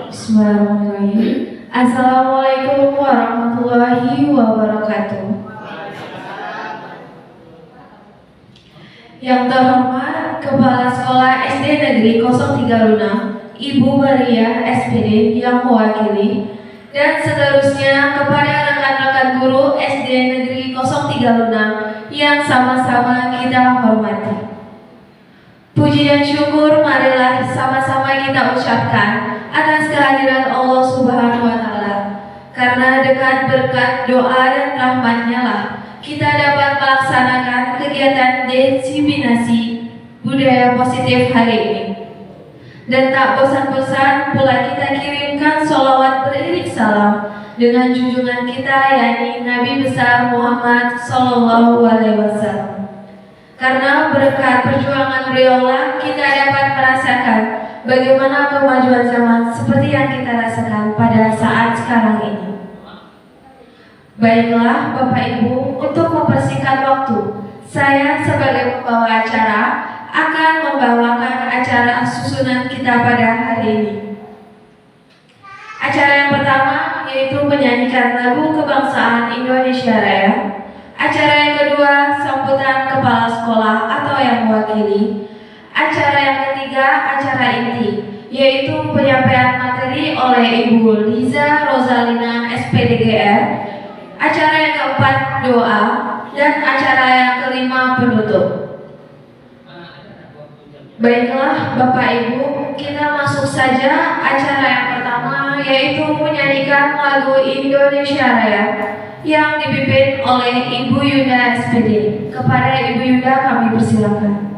Bismillahirrahmanirrahim. Assalamualaikum warahmatullahi wabarakatuh. Yang terhormat Kepala Sekolah SD Negeri 036 Ibu Maria SPD yang mewakili, dan seterusnya kepada rekan-rekan guru SD Negeri 036 yang sama-sama kita hormati. Puji dan syukur marilah sama-sama kita ucapkan atas kehadiran Allah Subhanahu wa Ta'ala, karena dengan berkat doa dan rahmat-Nya lah kita dapat melaksanakan kegiatan diseminasi budaya positif hari ini. Dan tak bosan-bosan pula kita kirimkan sholawat beriring salam dengan junjungan kita, yakni Nabi besar Muhammad Sallallahu Alaihi Wasallam. Karena berkat perjuangan beliaulah kita dapat merasakan bagaimana kemajuan zaman seperti yang kita rasakan pada saat sekarang ini. Baiklah Bapak Ibu, untuk mempersingkat waktu, saya sebagai pembawa acara akan membawakan acara susunan kita pada hari ini. Acara yang pertama yaitu menyanyikan lagu kebangsaan Indonesia Raya. Acara yang kedua, sambutan kepala sekolah atau yang mewakili. Acara yang ketiga, acara inti, yaitu penyampaian materi oleh Ibu Liza Rosalina SPDGR. Acara yang keempat, doa. Dan acara yang kelima, penutup. Baiklah Bapak Ibu, kita masuk saja acara yang pertama, yaitu menyanyikan lagu Indonesia Raya yang dipimpin oleh Ibu Yunda SPD. Kepada Ibu Yunda kami persilakan.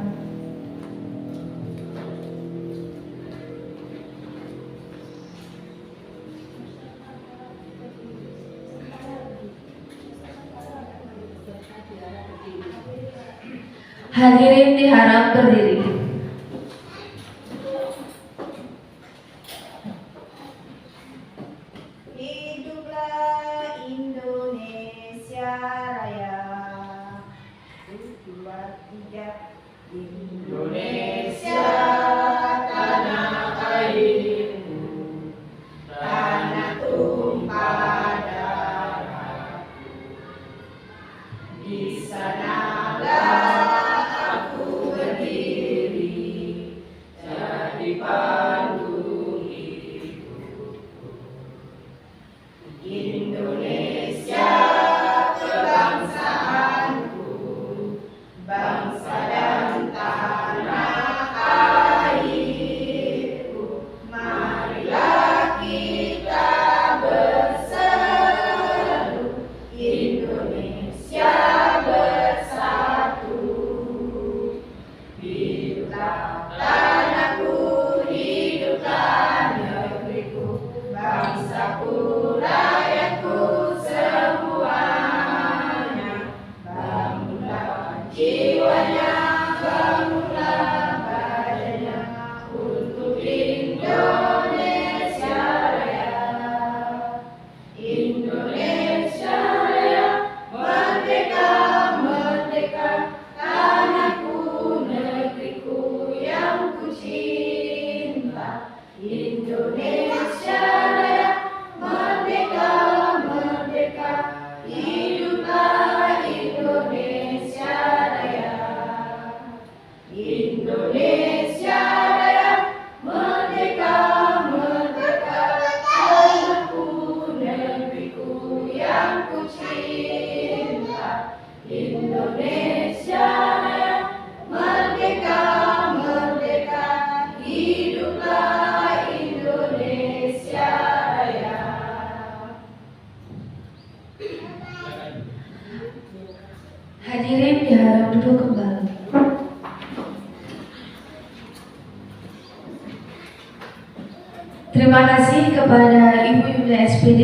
Hadirin diharap berdiri. Indonesia, tanah airku, tanah tumpah darah. Di sanalah aku berdiri, jadi pandu hidupku. Indonesia, kebangsaanku, bangsa dan tanah airku. Marilah kita berseru, Indonesia bersatu. Hiduplah tanahku, hiduplah negeriku, bangsaku, rakyatku semuanya. Bangunlah jiwanya, bangunlah badannya untuk Indonesia Raya. Indonesia Raya, merdeka, merdeka, tanahku, negeriku yang ku cinta. Indonesia Raya, merdeka, merdeka, hiduplah Indonesia Raya. Indonesia Raya, merdeka, merdeka, tanahku, negeriku yang ku cinta. Indonesia Raya, merdeka, merdeka, hiduplah Indonesia Raya. Hadirin diharap duduk kembali. Terima kasih kepada Ibu Yunda SPD.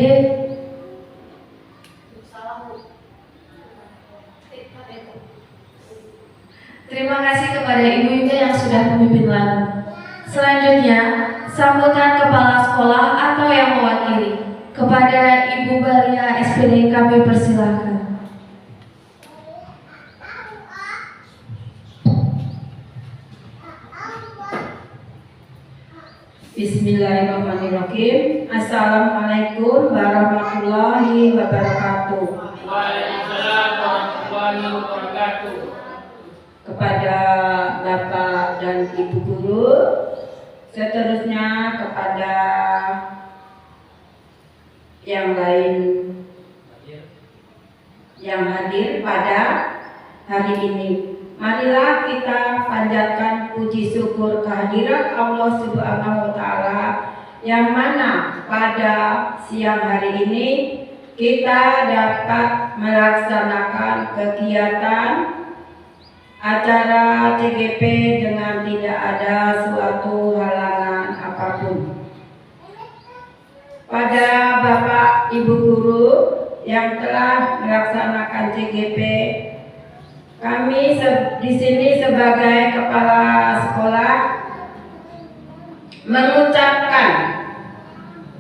Terima kasih kepada Ibu Yunda yang sudah memimpin lagu. Selanjutnya, sambutan kepala sekolah atau yang mewakili. Kepada Ibu Maria SPD kami persilakan. Assalamualaikum warahmatullahi wabarakatuh. Waalaikumsalam warahmatullahi wabarakatuh. Kepada Bapak dan Ibu Guru, seterusnya kepada yang lain yang hadir pada hari ini, marilah kita panjatkan puji syukur kehadirat Allah Subhanahu wa Ta'ala, yang mana pada siang hari ini kita dapat melaksanakan kegiatan acara CGP dengan tidak ada suatu halangan apapun. Pada Bapak Ibu Guru yang telah melaksanakan CGP, kami di sini sebagai kepala sekolah mengucapkan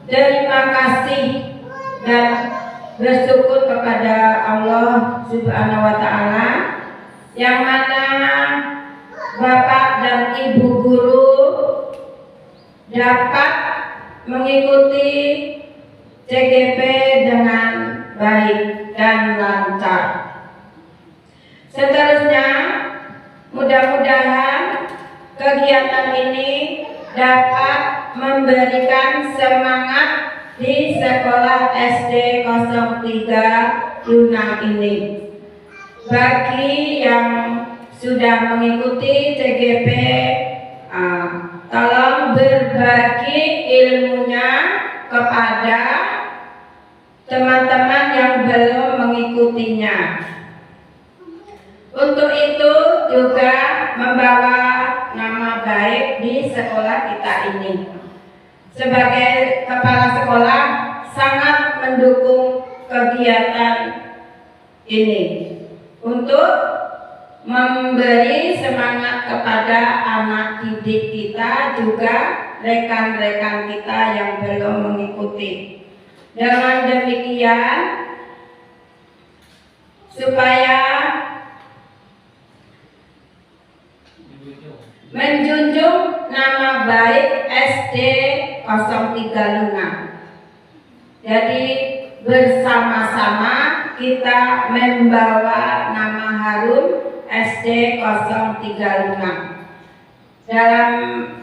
terima kasih dan bersyukur kepada Allah Subhanahu wa Ta'ala, yang mana Bapak dan Ibu Guru dapat mengikuti CGP dengan baik dan lancar. Seterusnya, mudah-mudahan kegiatan ini dapat memberikan semangat di sekolah SD 03 Lunang ini. Bagi yang sudah mengikuti CGP, tolong berbagi ilmunya kepada teman-teman yang belum mengikutinya. Untuk itu juga membawa nama baik di sekolah kita ini. Sebagai kepala sekolah sangat mendukung kegiatan ini untuk memberi semangat kepada anak didik kita, juga rekan-rekan kita yang belum mengikuti. Dengan demikian, supaya menjunjung nama baik SD 03 Lunang. Jadi bersama-sama kita membawa nama harum SD 03 Lunang. Dalam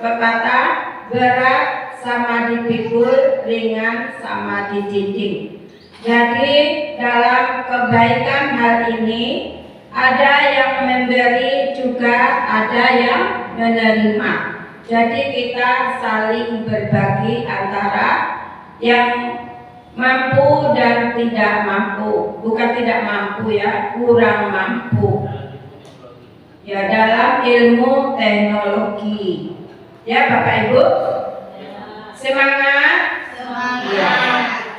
pepatah, berat sama dipikul, ringan sama dijinjing. Jadi dalam kebaikan hal ini, ada yang memberi juga ada yang menerima. Jadi kita saling berbagi antara yang mampu dan tidak mampu. Bukan tidak mampu ya, kurang mampu. Ya, dalam ilmu teknologi. Ya Bapak Ibu, semangat. Ya.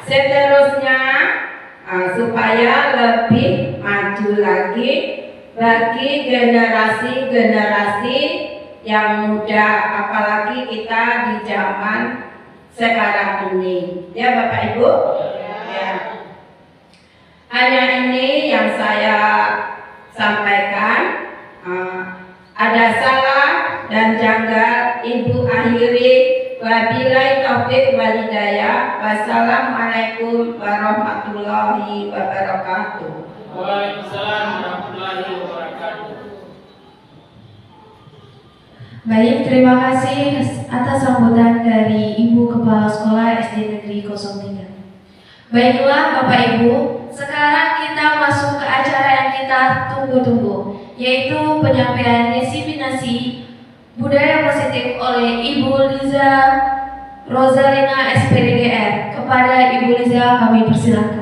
Seterusnya, supaya lebih maju lagi bagi generasi-generasi yang muda, apalagi kita di zaman sekarang ini. Ya Bapak Ibu. Ya. Hanya ini yang saya sampaikan. Ada salah dan janggal Ibu akhiri. Wabillahi taufiq wal hidayah. Wassalamualaikum warahmatullahi wabarakatuh. Waalaikumsalam warahmatullahi wabarakatuh. Baik, terima kasih atas sambutan dari Ibu Kepala Sekolah SD Negeri 03. Baiklah Bapak Ibu, sekarang kita masuk ke acara yang kita tunggu-tunggu, yaitu penyampaian diseminasi budaya positif oleh Ibu Liza Rosalina SPDGR. Kepada Ibu Liza kami persilakan.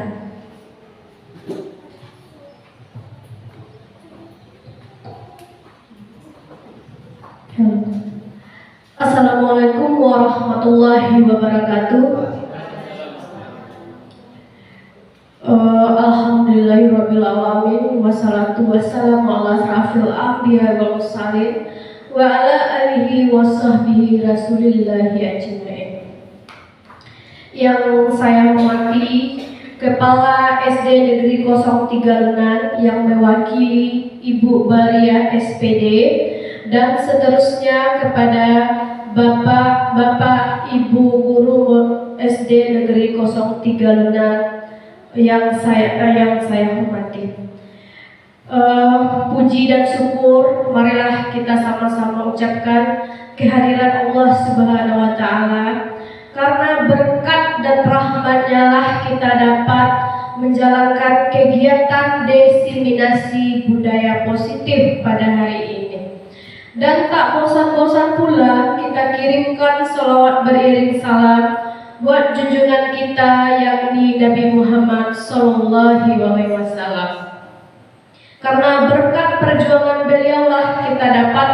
Assalamualaikum warahmatullahi wabarakatuh. Alhamdulillahirabbil alamin, wassalatu wassalamu ala asrafil anbiya wal mursalin wa ala alihi washabbihi rasulillahi ajmain. Yang saya hormati Kepala SD Negeri 03 Lunang yang mewakili Ibu Baria SPD, dan seterusnya kepada Bapak-bapak, Ibu guru SD Negeri 03 Luna yang saya hormati. Puji dan syukur marilah kita sama-sama ucapkan kehadiran Allah Subhanahu wa taala, karena berkat dan rahmat-Nya lah kita dapat menjalankan kegiatan diseminasi budaya positif pada hari ini. Dan tak bosan-bosan pula kita kirimkan selawat beriring salam buat junjungan kita yakni Nabi Muhammad SAW. Karena berkat perjuangan beliaulah kita dapat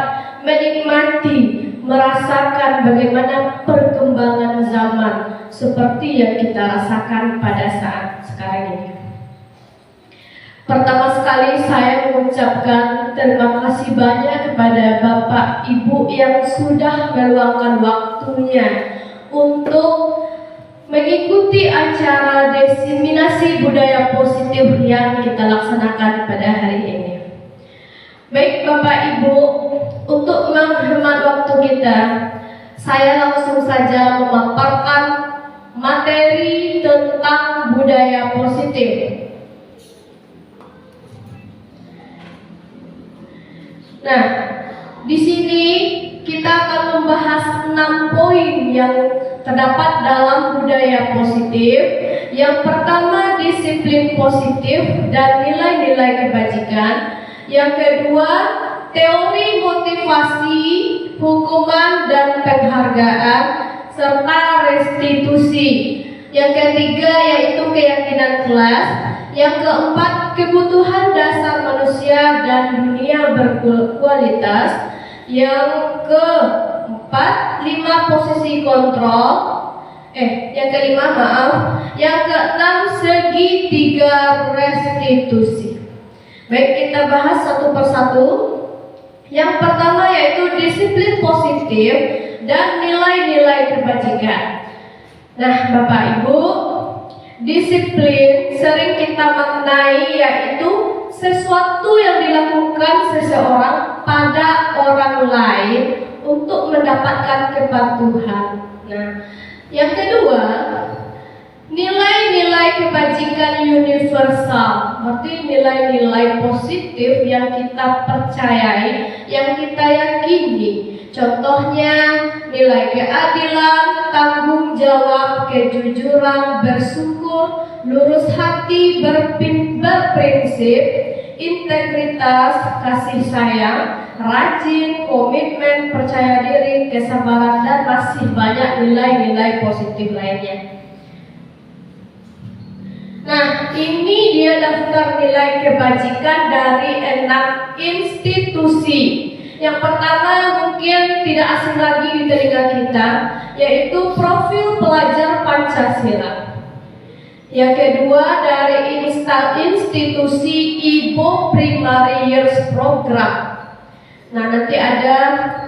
menikmati, merasakan bagaimana perkembangan zaman seperti yang kita rasakan pada saat sekarang ini. Pertama sekali saya mengucapkan terima kasih banyak kepada Bapak Ibu yang sudah meluangkan waktunya untuk mengikuti acara diseminasi budaya positif yang kita laksanakan pada hari ini. Baik Bapak Ibu, untuk menghemat waktu kita, saya langsung saja memaparkan materi tentang budaya positif. Nah, di sini kita akan membahas 6 poin yang terdapat dalam budaya positif. Yang pertama, disiplin positif dan nilai-nilai kebajikan. Yang kedua, teori motivasi, hukuman dan penghargaan, serta restitusi. Yang ketiga yaitu keyakinan kelas. Yang keempat, kebutuhan dasar manusia dan dunia berkualitas. Yang keempat, 5 posisi kontrol. Yang keenam, segitiga restitusi. Baik, kita bahas satu persatu. Yang pertama yaitu disiplin positif dan nilai-nilai kebajikan. Nah, Bapak Ibu, disiplin sering kita maknai yaitu sesuatu yang dilakukan seseorang pada orang lain untuk mendapatkan kepatuhan. Nah, yang kedua, nilai-nilai kebajikan universal, berarti nilai-nilai positif yang kita percayai, yang kita yakini. Contohnya nilai keadilan, tanggung jawab, kejujuran, bersyukur, lurus hati, berprinsip, integritas, kasih sayang, rajin, komitmen, percaya diri, kesabaran, dan masih banyak nilai-nilai positif lainnya. Nah, ini dia daftar nilai kebajikan dari 6 institusi. Yang pertama mungkin tidak asing lagi di telinga kita, yaitu profil pelajar Pancasila. Yang kedua dari institusi Ibo Primary Years Program. Nah, nanti ada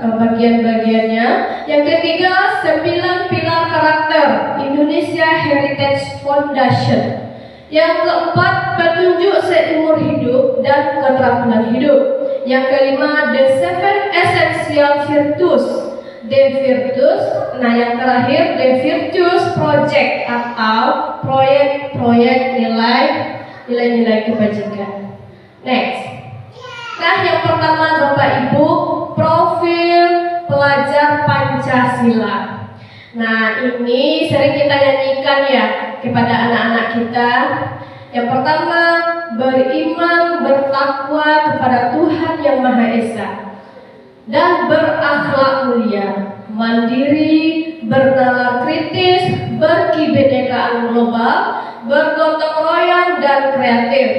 bagian-bagiannya. Yang ketiga, 9 pilar karakter Indonesia Heritage Foundation. Yang keempat, petunjuk seumur hidup dan keterampilan hidup. Yang kelima, the 7 essential virtues, the virtues. Nah, yang terakhir, the virtues project atau proyek-proyek nilai-nilai kebajikan. Next. Nah, yang pertama Bapak Ibu, profil pelajar Pancasila. Nah, ini sering kita nyanyikan ya kepada anak-anak kita. Yang pertama, beriman, bertakwa kepada Tuhan Yang Maha Esa dan berakhlak mulia, mandiri, bernalar kritis, berkebinekaan global, bergotong royong dan kreatif.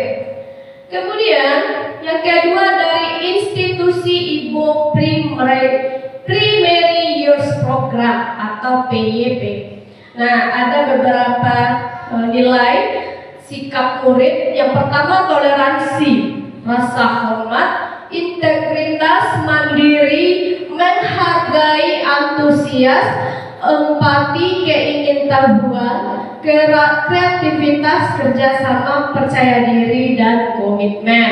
Kemudian yang kedua dari institusi Ibo Primary Years Program atau PYP. Nah, ada beberapa nilai sikap murid. Yang pertama, toleransi, rasa hormat, integritas, mandiri, menghargai, antusias, empati, keingintahuan, kreativitas, kerjasama, percaya diri, dan komitmen.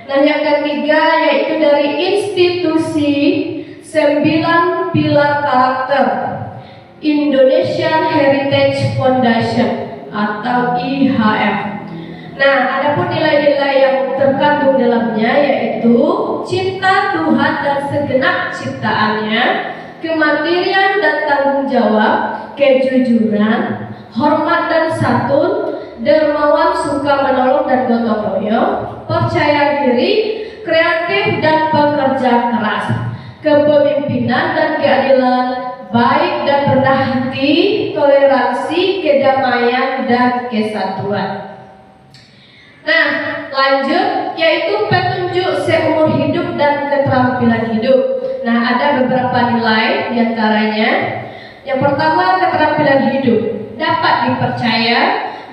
Nah, yang ketiga yaitu dari institusi 9 pilar karakter Indonesian Heritage Foundation atau IHF. Nah, adapun nilai-nilai yang terkandung dalamnya yaitu cinta Tuhan dan segenap ciptaannya, kemandirian dan tanggung jawab, kejujuran, hormat dan santun, dermawan, suka menolong dan gotong royong, percaya diri, kreatif dan pekerja keras, kepemimpinan dan keadilan, baik dan rendah hati, toleransi, kedamaian dan kesatuan. Nah, lanjut yaitu petunjuk seumur hidup dan keterampilan hidup. Nah, ada beberapa nilai diantaranya. Yang pertama, keterampilan hidup dapat dipercaya,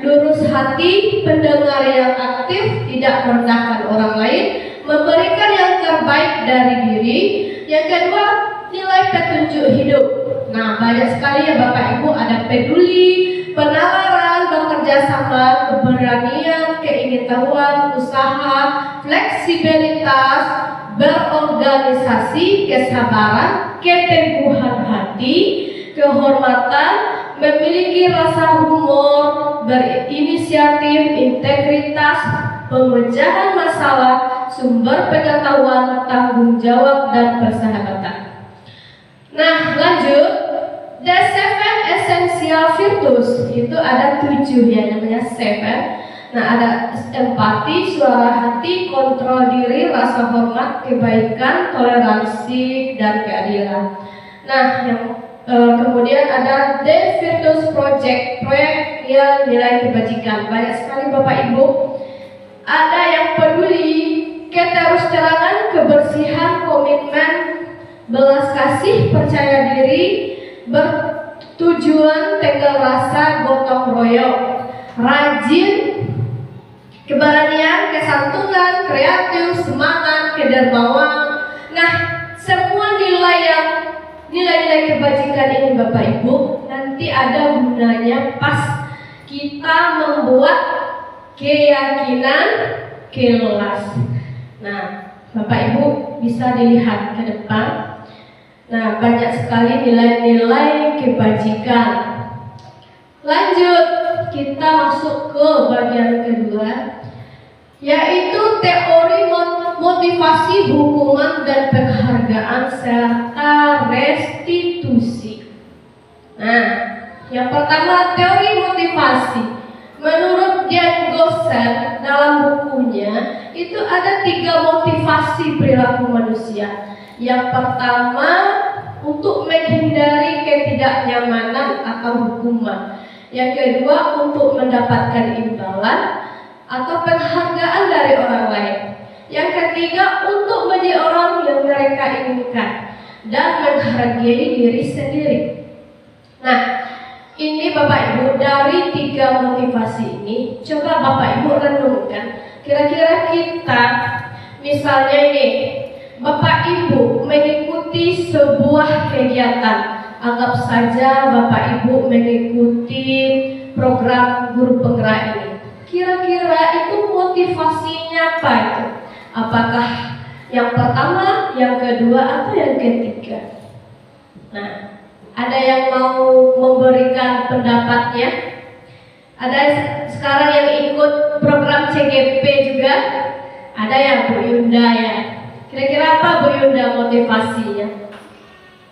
lurus hati, pendengar yang aktif, tidak merendahkan orang lain, memberikan yang terbaik dari diri. Yang kedua, nilai petunjuk hidup. Nah, banyak sekali ya Bapak Ibu, ada peduli, penalaran, bekerja sama, keberanian, keingintahuan, usaha, fleksibilitas, berorganisasi, kesabaran, keteguhan hati, kehormatan, memiliki rasa humor, berinisiatif, integritas, pemecahan masalah, sumber pengetahuan, tanggung jawab, dan persahabatan. Nah, lanjut. The seven essential virtues itu ada 7 ya, namanya 7. Nah, ada empati, suara hati, kontrol diri, rasa hormat, kebaikan, toleransi, dan keadilan. Nah, yang kemudian ada The Virtues Project, proyek yang nilai kebajikan. Banyak sekali Bapak Ibu. Ada yang peduli, keterus-terangan, kebersihan, komitmen, belas kasih, percaya diri, bertujuan, tegal rasa, gotong royong, rajin, keberanian, kesantunan, kreatif, semangat, kedermawan. Nah, semua nilai-nilai kebajikan ini Bapak Ibu nanti ada gunanya pas kita membuat keyakinan kelas. Nah, Bapak Ibu bisa dilihat ke depan. Nah, banyak sekali nilai-nilai kebajikan. Lanjut, kita masuk ke bagian kedua, yaitu teori motivasi, hukuman dan penghargaan serta restitusi. Nah, yang pertama teori motivasi. Menurut Jan Gosset dalam bukunya itu ada 3 motivasi perilaku manusia. Yang pertama, untuk menghindari ketidaknyamanan atau hukuman. Yang kedua, untuk mendapatkan imbalan atau penghargaan dari orang lain. Yang ketiga, untuk menjadi orang yang mereka inginkan dan menghargai diri sendiri. Nah, ini Bapak Ibu, dari 3 motivasi ini, coba Bapak Ibu renungkan. Kira-kira kita, misalnya ini, Bapak Ibu mengikuti sebuah kegiatan. Anggap saja Bapak Ibu mengikuti program guru penggerak ini. Kira-kira itu motivasinya apa itu? Apakah yang pertama, yang kedua, atau yang ketiga? Nah, ada yang mau memberikan pendapatnya? Ada sekarang yang ikut program CGP juga? Ada yang Bu Yunda ya? Kira-kira apa Bu Yunda motivasinya?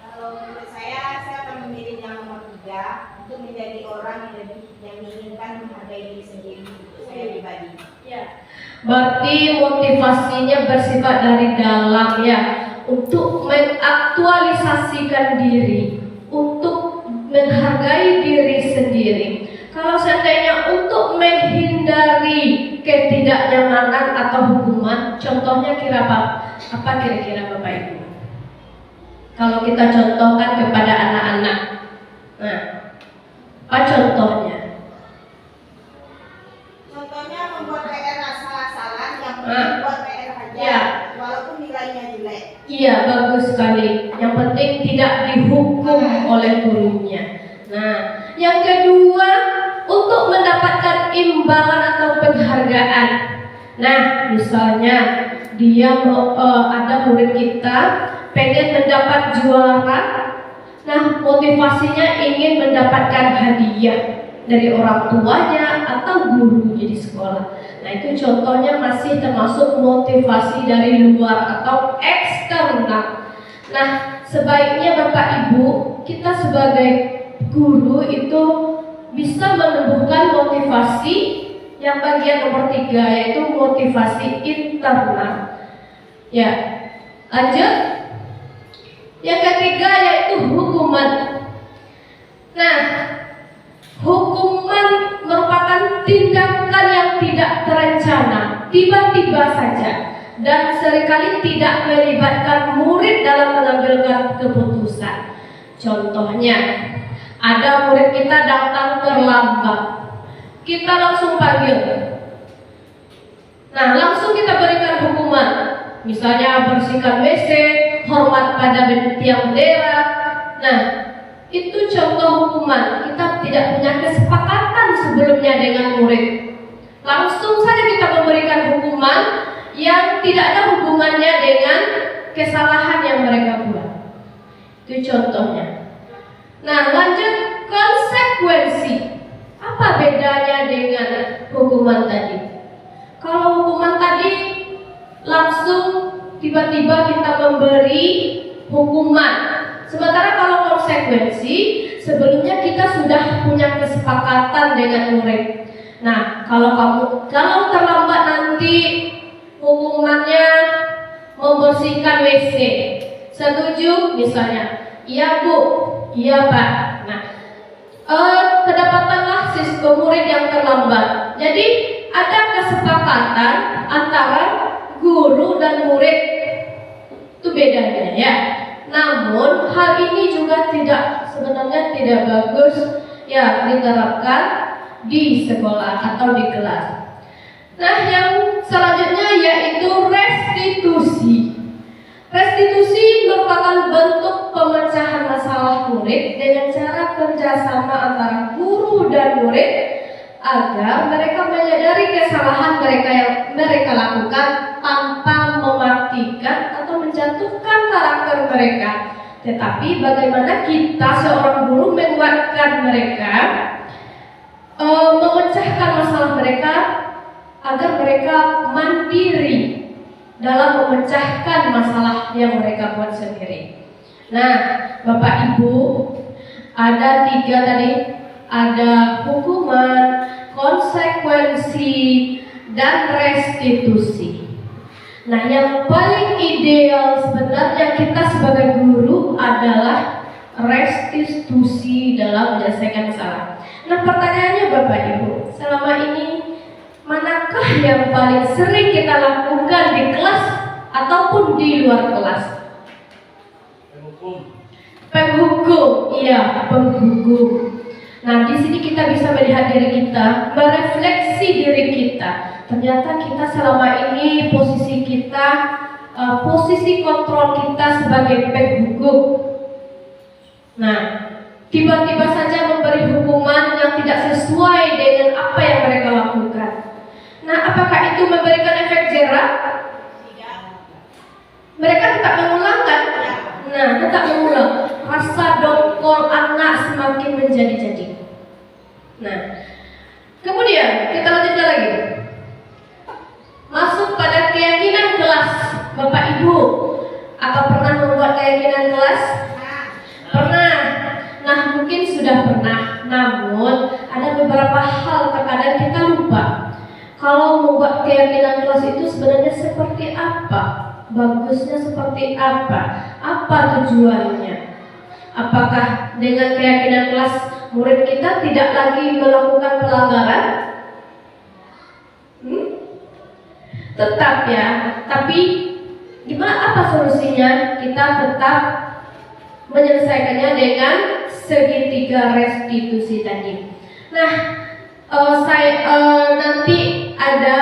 Kalau menurut saya akan memilih yang nomor 3 untuk menjadi orang yang menginginkan menghargai diri sendiri. Saya pribadi. Ya. Berarti motivasinya bersifat dari dalam ya, untuk mengaktualisasikan diri, untuk menghargai diri sendiri. Kalau seandainya untuk menghindari ketidaknyamanan atau hukuman, contohnya kira apa kira-kira Bapak Ibu? Kalau kita contohkan kepada anak-anak, nah, apa contohnya? Contohnya membuat PR asal-asalan yang membuat PR saja, Ya. walaupun nilainya jelek. Iya, bagus sekali. Yang penting tidak dihukum oleh gurunya. Nah, yang kedua, untuk mendapatkan imbalan atau penghargaan. Nah, misalnya dia ada murid kita pengen mendapat juara. Nah, motivasinya ingin mendapatkan hadiah dari orang tuanya atau gurunya di sekolah. Nah, itu contohnya masih termasuk motivasi dari luar atau eksternal. Nah, sebaiknya Bapak Ibu, kita sebagai guru itu bisa menumbuhkan motivasi yang bagian nomor 3, yaitu motivasi internal. Ya, lanjut. Yang ketiga yaitu hukuman. Nah, hukuman merupakan tindakan yang tidak terencana, tiba-tiba saja, dan seringkali tidak melibatkan murid dalam mengambil keputusan. Contohnya, ada murid kita datang terlambat, kita langsung panggil. Nah, langsung kita berikan hukuman. Misalnya bersihkan WC, hormat pada tiang bendera. Nah, itu contoh hukuman. Kita tidak punya kesepakatan sebelumnya dengan murid. Langsung saja kita memberikan hukuman yang tidak ada hubungannya dengan kesalahan yang mereka buat. Itu contohnya. Nah, lanjut konsekuensi. Apa bedanya dengan hukuman tadi? Kalau hukuman tadi langsung tiba-tiba kita memberi hukuman. Sementara kalau konsekuensi, sebelumnya kita sudah punya kesepakatan dengan murid. Nah, kalau terlambat nanti hukumannya membersihkan WC. Setuju misalnya? Iya Bu, iya Pak. Nah, kedapatkanlah siswa murid yang terlambat. Jadi ada kesepakatan antara guru dan murid, itu bedanya ya. Namun hal ini juga sebenarnya tidak bagus ya diterapkan di sekolah atau di kelas. Nah, yang selanjutnya yaitu restitusi. Restitusi merupakan bentuk pemecahan masalah murid dengan cara kerjasama antara guru dan murid agar mereka menyadari kesalahan mereka yang mereka lakukan tanpa mematikan atau menjatuhkan karakter mereka. Tetapi bagaimana kita seorang guru menguatkan mereka, memecahkan masalah mereka agar mereka mandiri dalam memecahkan masalah yang mereka buat sendiri. Nah, Bapak Ibu, ada 3 tadi. Ada hukuman, konsekuensi, dan restitusi. Nah, yang paling ideal sebenarnya kita sebagai guru adalah restitusi dalam menyelesaikan masalah. Nah, pertanyaannya Bapak Ibu, selama ini manakah yang paling sering kita lakukan di kelas ataupun di luar kelas? Penghukum, iya, penghukum. Nah, di sini kita bisa melihat diri kita, merefleksi diri kita. Ternyata kita selama ini posisi kontrol kita sebagai penghukum. Nah, tiba-tiba saja memberi hukuman yang tidak sesuai dengan apa yang mereka lakukan. Nah, apakah itu memberikan efek jera? Mereka tetap mengulang kan? Nah, tetap mengulang. Rasa dongkol anak semakin menjadi-jadi. Nah, kemudian kita lanjutkan lagi. Masuk pada keyakinan kelas. Bapak Ibu, apa pernah membuat keyakinan kelas? Pernah. Nah, mungkin sudah pernah. Namun, ada beberapa hal terkadang kita lupa. Kalau membuat keyakinan kelas itu sebenarnya seperti apa? Bagusnya seperti apa? Apa tujuannya? Apakah dengan keyakinan kelas murid kita tidak lagi melakukan pelanggaran? Tetap ya. Tapi gimana, apa solusinya? Kita tetap menyelesaikannya dengan segitiga restitusi tadi. Nah, nanti ada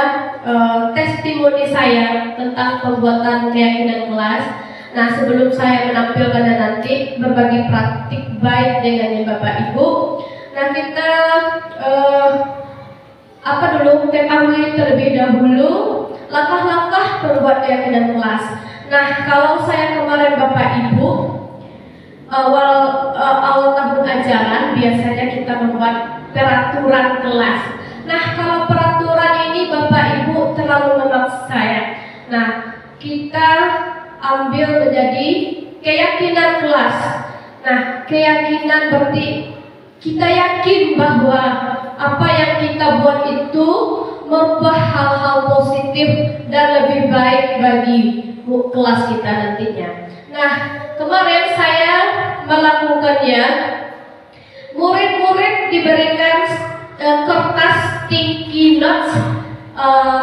testimoni saya tentang pembuatan keyakinan kelas. Nah, sebelum saya menampilkannya nanti berbagi praktik baik dengan Bapak Ibu. Nah, kita ketahui terlebih dahulu langkah-langkah pembuat keyakinan kelas. Nah, kalau saya kemarin Bapak Ibu awal tahun ajaran biasanya kita membuat peraturan kelas. Nah, kalau peraturan ini Bapak Ibu terlalu memaksa ya. Nah, kita ambil menjadi keyakinan kelas. Nah, keyakinan berarti kita yakin bahwa apa yang kita buat itu merubah hal-hal positif dan lebih baik bagi kelas kita nantinya. Nah, kemarin saya melakukannya. Murid-murid diberikan kertas sticky notes,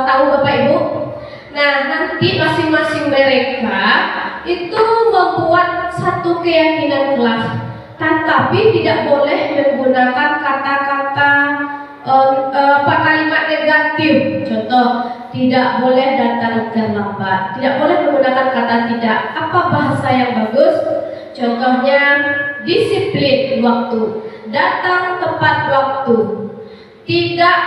tahu Bapak Ibu? Nah, nanti masing-masing mereka itu membuat satu keyakinan kelas, tetapi tidak boleh menggunakan kata-kata kalimat negatif. Contoh, tidak boleh datang terlambat, tidak boleh menggunakan kata tidak. Apa bahasa yang bagus? Contohnya disiplin waktu, datang tepat waktu, tidak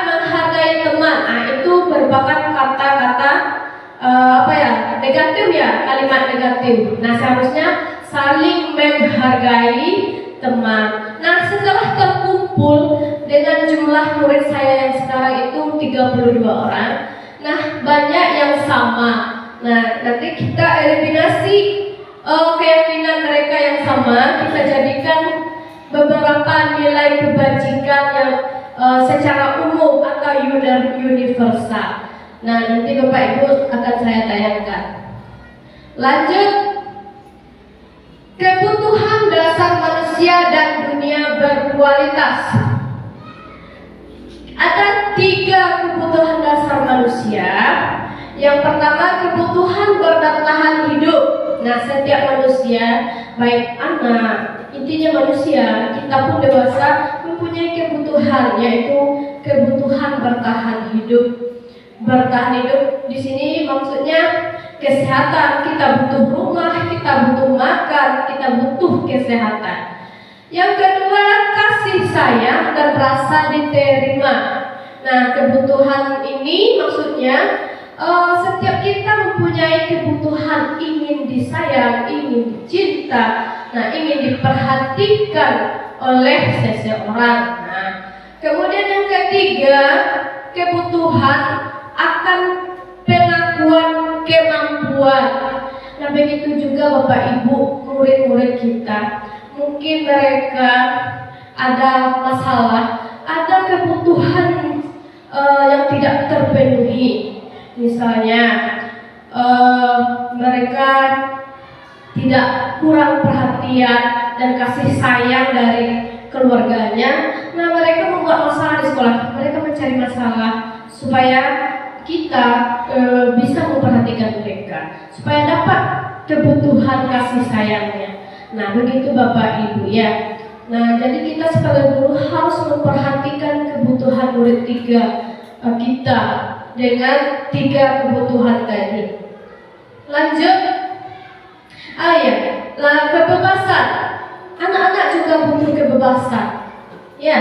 menghargai teman. Nah, itu merupakan kata-kata negatif ya, kalimat negatif. Nah, seharusnya saling menghargai teman. Nah, setelah terkumpul dengan jumlah murid saya yang sekarang itu 32 orang, nah banyak yang sama. Nah, nanti kita eliminasi keyakinan mereka yang sama, kita jadikan beberapa nilai kebajikan yang secara umum atau universal. Nah, nanti Bapak Ibu akan saya tayangkan. Lanjut, kebutuhan dasar manusia dan dunia berkualitas. Ada 3 kebutuhan dasar manusia. Yang pertama, kebutuhan bertahan hidup. Nah, setiap manusia, baik anak, intinya manusia, kita pun dewasa mempunyai kebutuhan, yaitu kebutuhan bertahan hidup. Bertahan hidup di sini maksudnya kesehatan. Kita butuh rumah, kita butuh makan, kita butuh kesehatan. Yang kedua, kasih sayang dan rasa diterima. Nah, kebutuhan ini maksudnya setiap kita mempunyai kebutuhan, ingin disayang, ingin dicinta, nah ingin diperhatikan oleh seseorang. Nah, kemudian yang ketiga, kebutuhan akan pengakuan kemampuan. Nah, begitu juga Bapak Ibu, murid-murid kita. Mungkin mereka ada masalah, ada kebutuhan yang tidak terpenuhi. Misalnya mereka tidak kurang perhatian dan kasih sayang dari keluarganya. Nah, mereka membuat masalah di sekolah. Mereka mencari masalah supaya kita bisa memperhatikan mereka, supaya dapat kebutuhan kasih sayangnya. Nah, begitu Bapak Ibu ya. Nah, jadi kita sebagai guru harus memperhatikan kebutuhan murid kita dengan 3 kebutuhan tadi. Lanjut, kebebasan. Anak-anak juga butuh kebebasan, ya,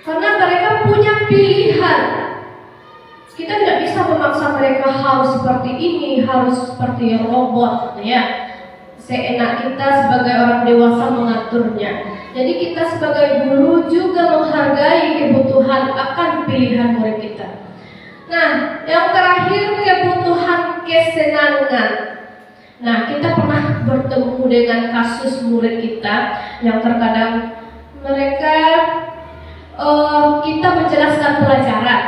karena mereka punya pilihan. Kita tidak bisa memaksa mereka harus seperti ini, harus seperti robot, ya. Seenak kita sebagai orang dewasa mengaturnya. Jadi kita sebagai guru juga menghargai kebutuhan akan pilihan murid kita. Nah, yang terakhir, kebutuhan kesenangan. Nah, kita pernah bertemu dengan kasus murid kita yang terkadang mereka kita menjelaskan pelajaran.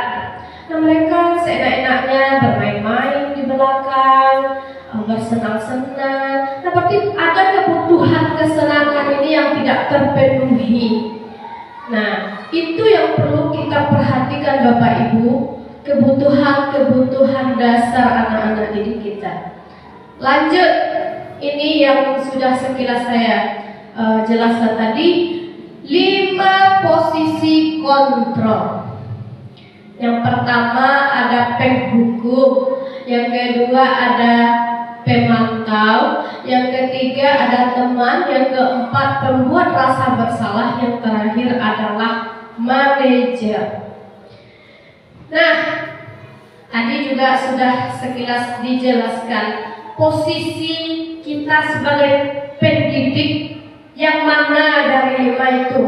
Nah, mereka seenak-enaknya bermain-main di belakang, bersenang-senang. Nah, berarti ada kebutuhan kesenangan ini yang tidak terpenuhi. Nah, itu yang perlu kita perhatikan Bapak Ibu, kebutuhan dasar anak-anak didik kita. Lanjut, ini yang sudah sekilas saya jelaskan tadi, 5 posisi kontrol. Yang pertama ada penghukum, yang kedua ada pemantau, yang ketiga ada teman, yang keempat pembuat rasa bersalah, yang terakhir adalah manajer. Nah, tadi juga sudah sekilas dijelaskan posisi kita sebagai pendidik yang mana dari 5 itu?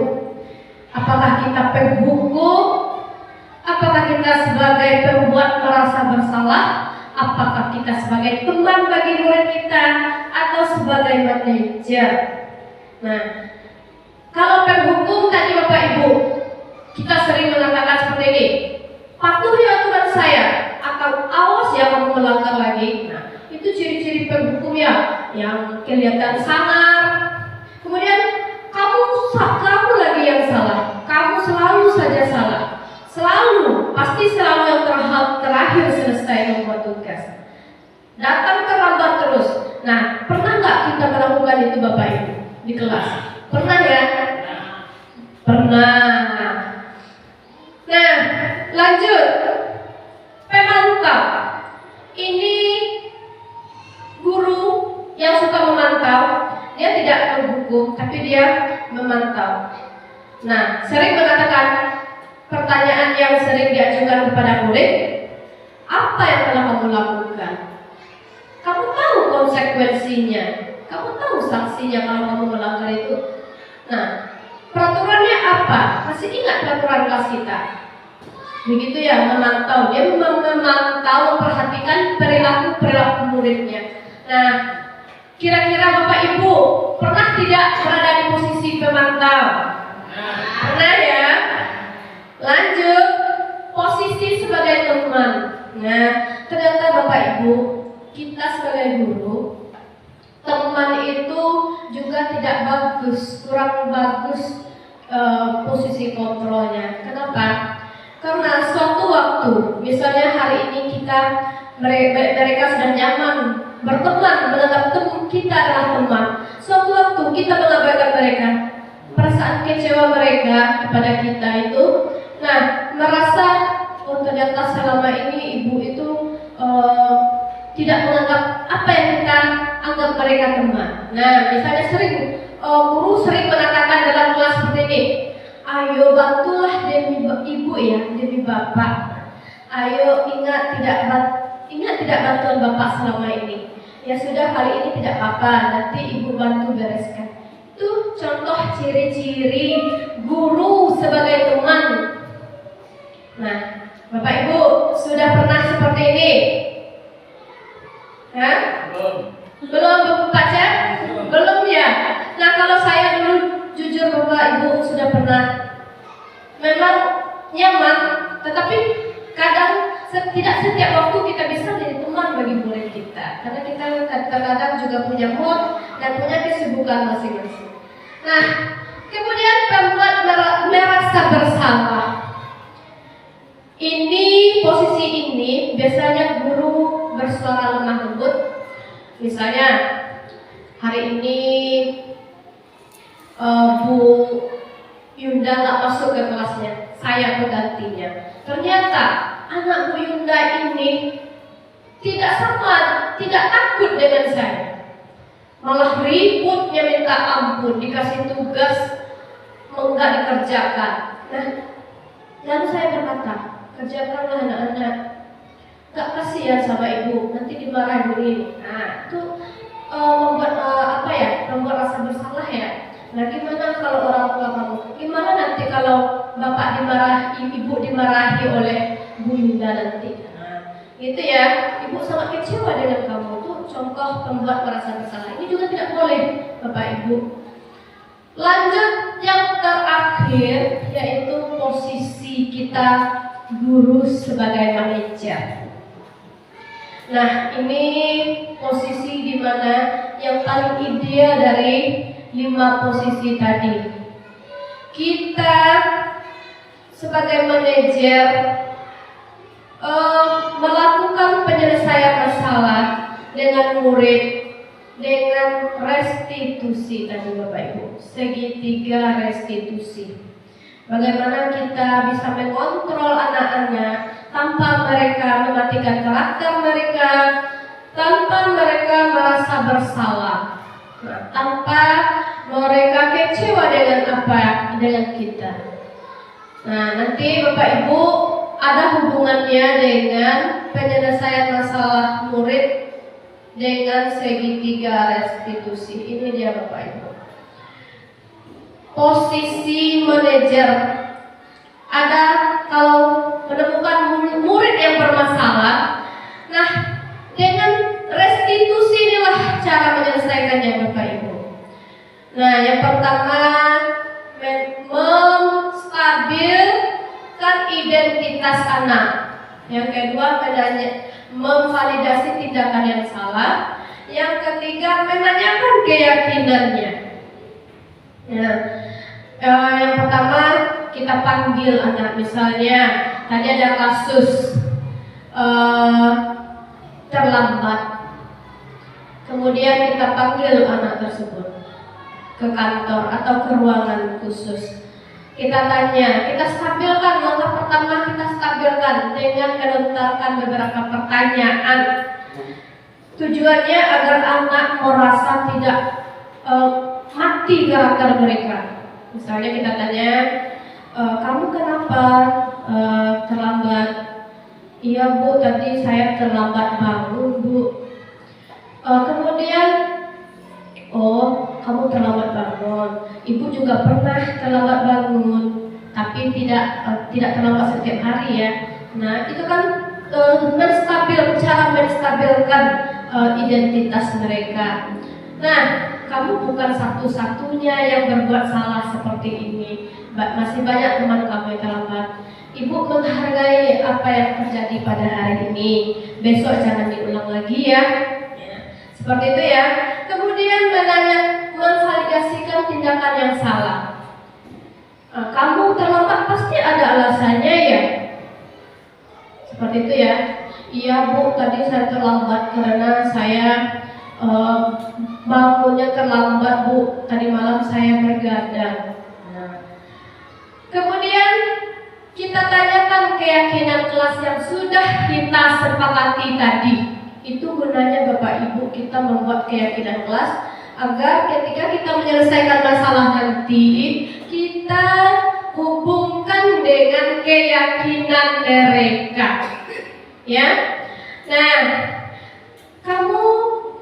Apakah kita penghukum? Apakah kita sebagai pembuat merasa bersalah? Apakah kita sebagai teman bagi murid kita atau sebagai manajer? Nah, kalau penghukum tadi Bapak Ibu, kita sering mengatakan seperti ini, patuhi aturan saya atau awas ya kamu melanggar lagi. Nah, itu ciri-ciri penghukum ya, yang kelihatan sangar. Kemudian kamu lagi yang salah, kamu selalu saja salah, pasti selalu yang terakhir selesai membuat tugas, datang terlambat terus. Nah, pernah nggak kita melakukan itu Bapak Ibu di kelas? Pernah ya? Pernah. Nah, lanjut. Pemantau. Ini guru yang suka memantau. Dia tidak menghukum, tapi dia memantau. Nah, sering mengatakan pertanyaan yang sering diajukan kepada murid, apa yang telah kamu lakukan? Kamu tahu konsekuensinya, kamu tahu sanksinya kalau kamu melanggar itu. Nah, peraturannya apa? Masih ingat peraturan kelas kita? Begitu ya, memantau. Dia memantau, memperhatikan perilaku muridnya. Nah, kira-kira Bapak Ibu pernah tidak berada di posisi pemantau? Pernah ya? Lanjut, posisi sebagai teman. Nah, ternyata Bapak Ibu, kita sebagai guru, teman itu juga tidak bagus, kurang bagus posisi kontrolnya. Kenapa? Karena suatu waktu, misalnya hari ini mereka sudah nyaman berteman, menganggap kita adalah teman. Suatu waktu kita mengabaikan mereka, perasaan kecewa mereka kepada kita itu, nah merasa oh ternyata selama ini ibu itu tidak menganggap apa yang kita anggap mereka teman. Nah, misalnya guru sering mengatakan dalam kelas seperti ini, ayo bantulah demi ibu ya, demi bapak. Ayo ingat tidak bantuan bapak selama ini. Ya sudah, kali ini tidak apa-apa, nanti ibu bantu bereskan. Itu contoh ciri-ciri guru sebagai teman. Nah, Bapak Ibu sudah pernah seperti ini? Hah? Belum baca? Belum ya? Nah, kalau saya dulu jujur Bapak Ibu sudah pernah. Memang nyaman, tetapi kadang tidak setiap waktu kita bisa jadi teman bagi murid kita, karena kita kadang-kadang juga punya mood dan punya kesibukan masing-masing. Nah, kemudian membuat merasa bersalah. Posisi ini biasanya guru bersuara lemah lembut. Misalnya hari ini Bu Yunda nggak masuk ke kelasnya, saya penggantinya. Ternyata anak Bu Yunda ini tidak takut dengan saya, malah ributnya minta ampun, dikasih tugas enggak dikerjakan. Nah, lalu saya berkata, kerjakanlah anak-anak, gak kasihan sama ibu, nanti dimarahin begini. Nah, itu membuat rasa bersalah ya. Nah, gimana kalau orang tua kamu? Gimana nanti kalau bapak ibu dimarahi oleh Bu Yunda nanti? Nah, itu ya, ibu sangat kecewa dengan kamu. Itu contoh pembuat merasa bersalah. Ini juga tidak boleh, Bapak Ibu. Lanjut yang terakhir, yaitu posisi kita guru sebagai manajer. Nah, ini posisi di mana yang paling ideal dari 5 posisi tadi. Kita sebagai manajer melakukan penyelesaian masalah dengan murid dengan restitusi tadi Bapak Ibu, segitiga restitusi. Bagaimana kita bisa mengontrol anak-anak tanpa mereka mematikan karakter mereka, tanpa mereka merasa bersalah, tanpa mereka kecewa dengan kita. Nah, nanti Bapak Ibu ada hubungannya dengan penyelesaian masalah murid dengan segitiga restitusi. Ini dia Bapak Ibu. Posisi manajer. Ada kalau menemukan murid yang bermasalah, nah dengan restitusi inilah cara menyelesaikannya Bapak Ibu. Nah yang pertama menstabilkan identitas anak. Yang kedua memvalidasi tindakan yang salah. Yang ketiga menanyakan keyakinannya. Nah, yang pertama kita panggil anak, misalnya tadi ada kasus terlambat, kemudian kita panggil anak tersebut ke kantor atau ke ruangan khusus. Kita tanya, kita stabilkan. Langkah pertama kita stabilkan dengan melontarkan beberapa pertanyaan. Tujuannya agar anak merasa tidak mati karakter mereka. Misalnya kita tanya, kamu kenapa terlambat? Iya Bu, tadi saya terlambat bangun Bu. Kemudian, oh kamu terlambat bangun. Ibu juga pernah terlambat bangun, tapi tidak terlambat setiap hari ya. Nah itu kan cara menstabilkan identitas mereka. Nah kamu bukan satu-satunya yang berbuat salah seperti ini. Masih banyak teman kamu yang terlambat. Ibu menghargai apa yang terjadi pada hari ini. Besok jangan diulang lagi ya. Seperti itu ya. Kemudian memvalidasikan tindakan yang salah. Kamu terlambat pasti ada alasannya ya. Seperti itu ya. Iya Bu, tadi saya terlambat karena saya bangunnya terlambat Bu. Tadi malam saya bergadang. Kemudian kita tanyakan keyakinan kelas yang sudah kita sepakati tadi. Itu gunanya Bapak Ibu kita membuat keyakinan kelas agar ketika kita menyelesaikan masalah nanti kita hubungkan dengan keyakinan mereka. Ya. Nah, kamu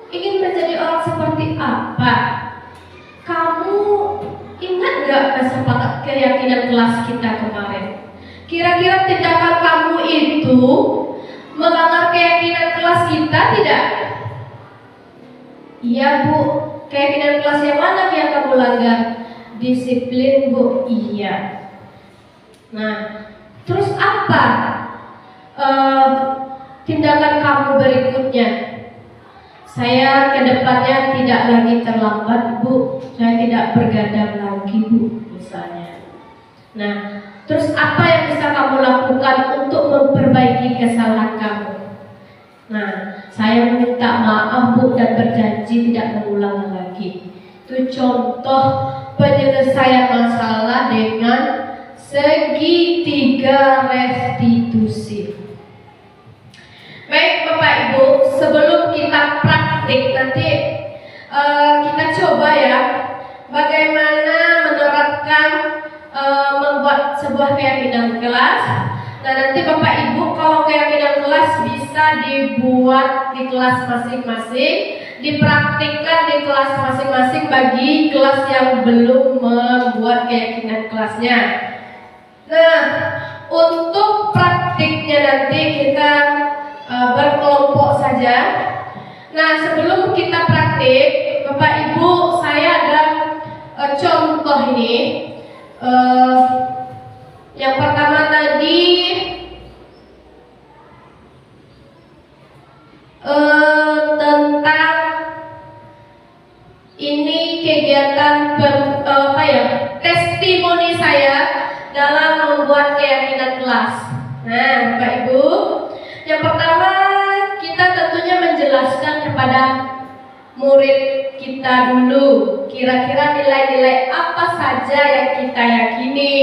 ingin menjadi orang seperti apa? Kamu ingat gak kesepakatan keyakinan kelas kita kemarin? Kira-kira tindakan kamu itu melanggar keyakinan kelas kita tidak? Iya Bu, keyakinan kelas yang mana yang kamu langgar? Disiplin Bu, iya. Nah, terus apa tindakan kamu berikutnya? Saya kedepannya tidak lagi terlambat Bu, saya tidak bergadang lagi Bu, misalnya. Nah, terus apa yang bisa kamu lakukan untuk memperbaiki kesalahan kamu? Nah, saya meminta maaf Bu dan berjanji tidak mengulang lagi. Itu contoh penyelesaian masalah dengan segitiga restitusi. Baik Bapak Ibu, sebelum kita praktik nanti kita coba ya bagaimana menerapkan membuat sebuah keyakinan kelas. Nah nanti Bapak Ibu kalau keyakinan kelas bisa dibuat di kelas masing-masing, dipraktikkan di kelas masing-masing bagi kelas yang belum membuat keyakinan kelasnya. Nah untuk praktiknya nanti kita berkelompok saja. Nah sebelum kita praktik Bapak Ibu, saya ada contoh ini. Yang pertama tadi tentang ini kegiatan testimoni saya dalam membuat keyakinan kelas. Nah Bapak Ibu, yang pertama kita tentunya menjelaskan kepada murid kita dulu kira-kira nilai-nilai apa saja yang kita yakini.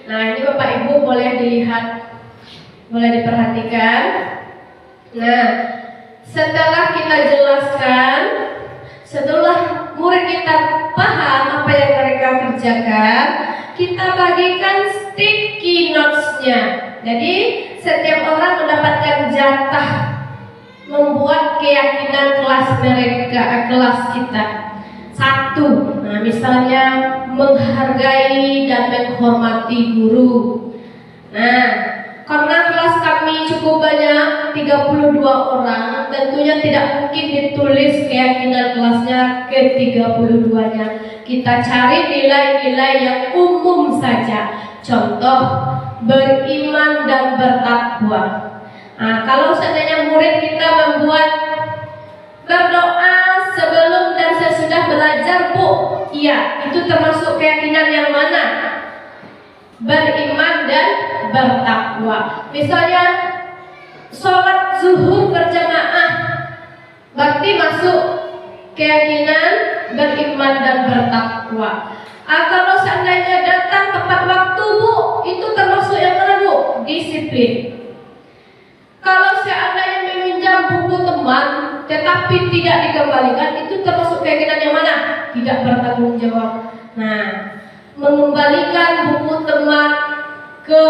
Nah ini Bapak Ibu boleh dilihat, boleh diperhatikan. Nah setelah kita jelaskan, setelah murid kita paham apa yang mereka kerjakan, kita bagikan sticky notes-nya. Jadi setiap orang mendapatkan jatah membuat keyakinan kelas mereka, kelas kita. Satu, nah misalnya menghargai dan menghormati guru. Nah, karena kelas kami cukup banyak, 32 orang, tentunya tidak mungkin ditulis keyakinan kelasnya ke 32-nya. Kita cari nilai-nilai yang umum saja. Contoh, beriman dan bertakwa. Nah, kalau seandainya murid kita membuat berdoa sebelum dan sesudah belajar, Bu, iya, itu termasuk keyakinan yang mana? Beriman dan bertakwa. Misalnya sholat zuhur berjamaah, berarti masuk keyakinan beriman dan bertakwa. Kalau seandainya datang tepat waktu, Bu, itu termasuk yang mana, Bu? Disiplin. Kalau seandainya meminjam buku teman tetapi tidak dikembalikan, itu termasuk keyakinan yang mana? Tidak bertanggung jawab. Nah, mengembalikan buku teman ke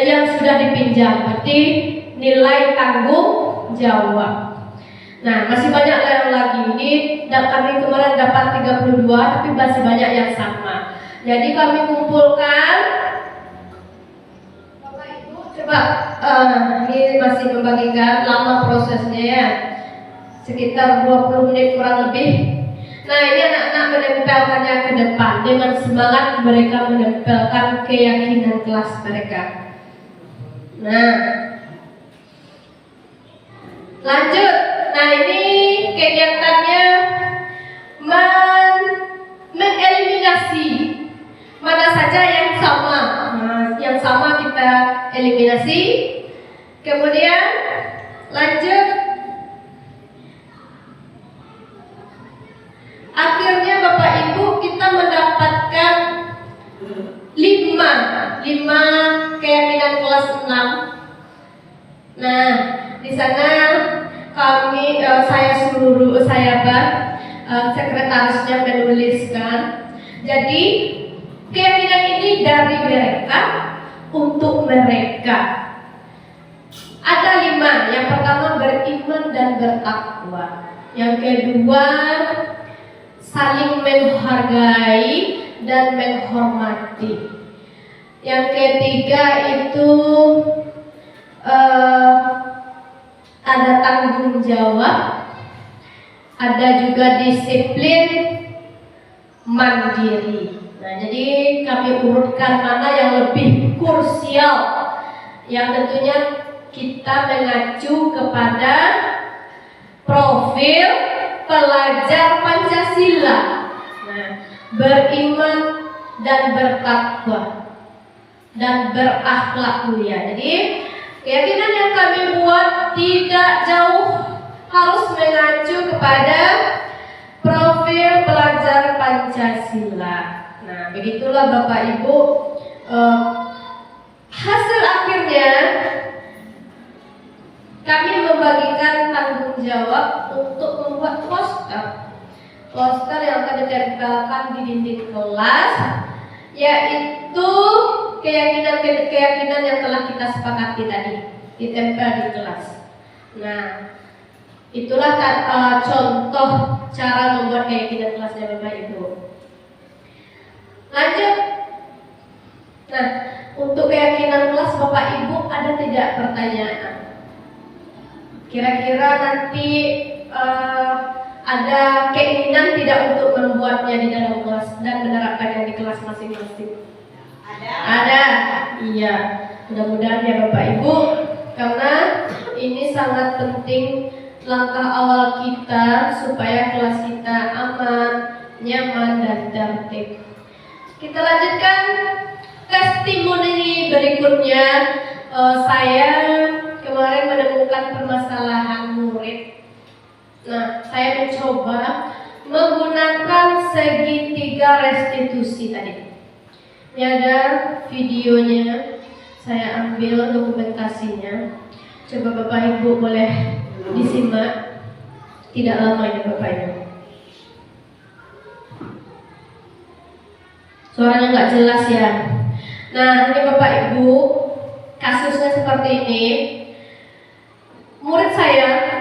yang sudah dipinjam berarti nilai tanggung jawab. Nah, masih banyak yang lagi. Ini dan kami kemarin dapat 32, tapi masih banyak yang sama. Jadi kami kumpulkan. Bapak Ibu coba ini masih membagikan, lama prosesnya ya. Sekitar 20 menit kurang lebih. Nah, ini anak-anak menempelkannya ke depan dengan semangat mereka menempelkan keyakinan kelas mereka. Nah, lanjut. Nah, ini kegiatannya mengeliminasi mana saja yang sama. Nah, yang sama kita eliminasi. Kemudian lanjut. Akhirnya Bapak Ibu kita mendapatkan 5 keyakinan kelas 6. Nah, di sana kami sekretarisnya menuliskan. Jadi keyakinan ini dari mereka untuk mereka. Ada 5. Yang pertama beriman dan bertakwa. Yang kedua saling menghargai dan menghormati. Yang ketiga itu ada tanggung jawab, ada juga disiplin, mandiri. Nah, jadi kami urutkan mana yang lebih krusial, yang tentunya kita mengacu kepada profil pelajar Pancasila. Nah, beriman dan bertakwa dan berakhlak mulia. Jadi keyakinan yang kami buat tidak jauh, harus mengacu kepada profil pelajar Pancasila. Nah, begitulah Bapak Ibu. Hasil akhirnya kami membagikan tanggung jawab untuk membuat poster yang akan ditempelkan di dinding kelas, yaitu keyakinan yang telah kita sepakati tadi, ditempel di kelas. Nah, itulah contoh cara membuat keyakinan kelasnya Bapak Ibu. Lanjut. Nah, untuk keyakinan kelas Bapak Ibu ada tidak pertanyaan? Kira-kira nanti ada keinginan tidak untuk membuatnya di dalam kelas dan menerapkannya di kelas masing-masing? Ada. Iya. Mudah-mudahan ya Bapak Ibu, karena ini sangat penting langkah awal kita supaya kelas kita aman, nyaman dan tertib. Kita lanjutkan testimoni berikutnya. Saya kemarin menemukan permasalahan murid. Nah, saya mencoba menggunakan segitiga restitusi tadi. Ini ada videonya, saya ambil dokumentasinya. Coba Bapak Ibu boleh disimak. Tidak lama ini Bapak Ibu. Suaranya nggak jelas ya. Nah, ini Bapak Ibu, kasusnya seperti ini. Murid saya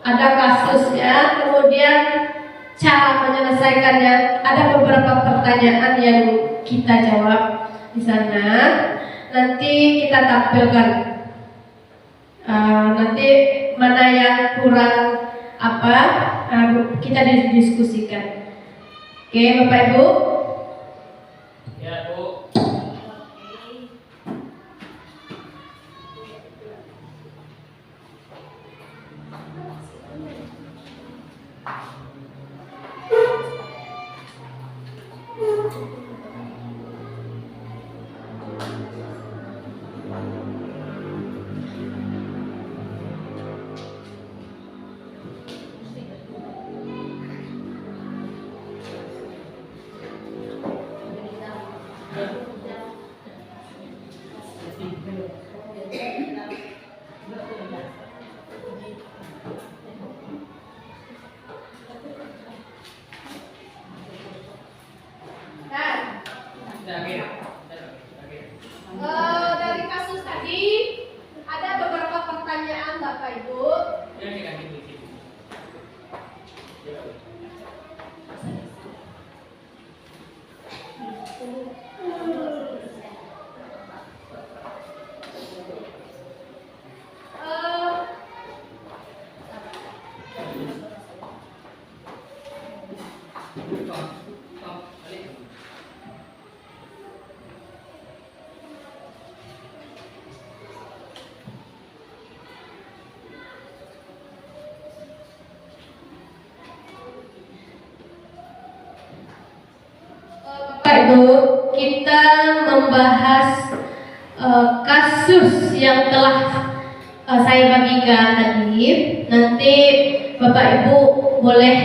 ada kasusnya, kemudian cara menyelesaikannya. Ada beberapa pertanyaan yang kita jawab di sana. Nanti kita tampilkan. Nanti mana yang kurang apa kita didiskusikan. Oke, Bapak Ibu. Ya, Bu. Dari kasus tadi ada beberapa pertanyaan Bapak Ibu. Bapak Ibu, kita membahas kasus yang telah saya bagikan tadi. Nanti Bapak Ibu boleh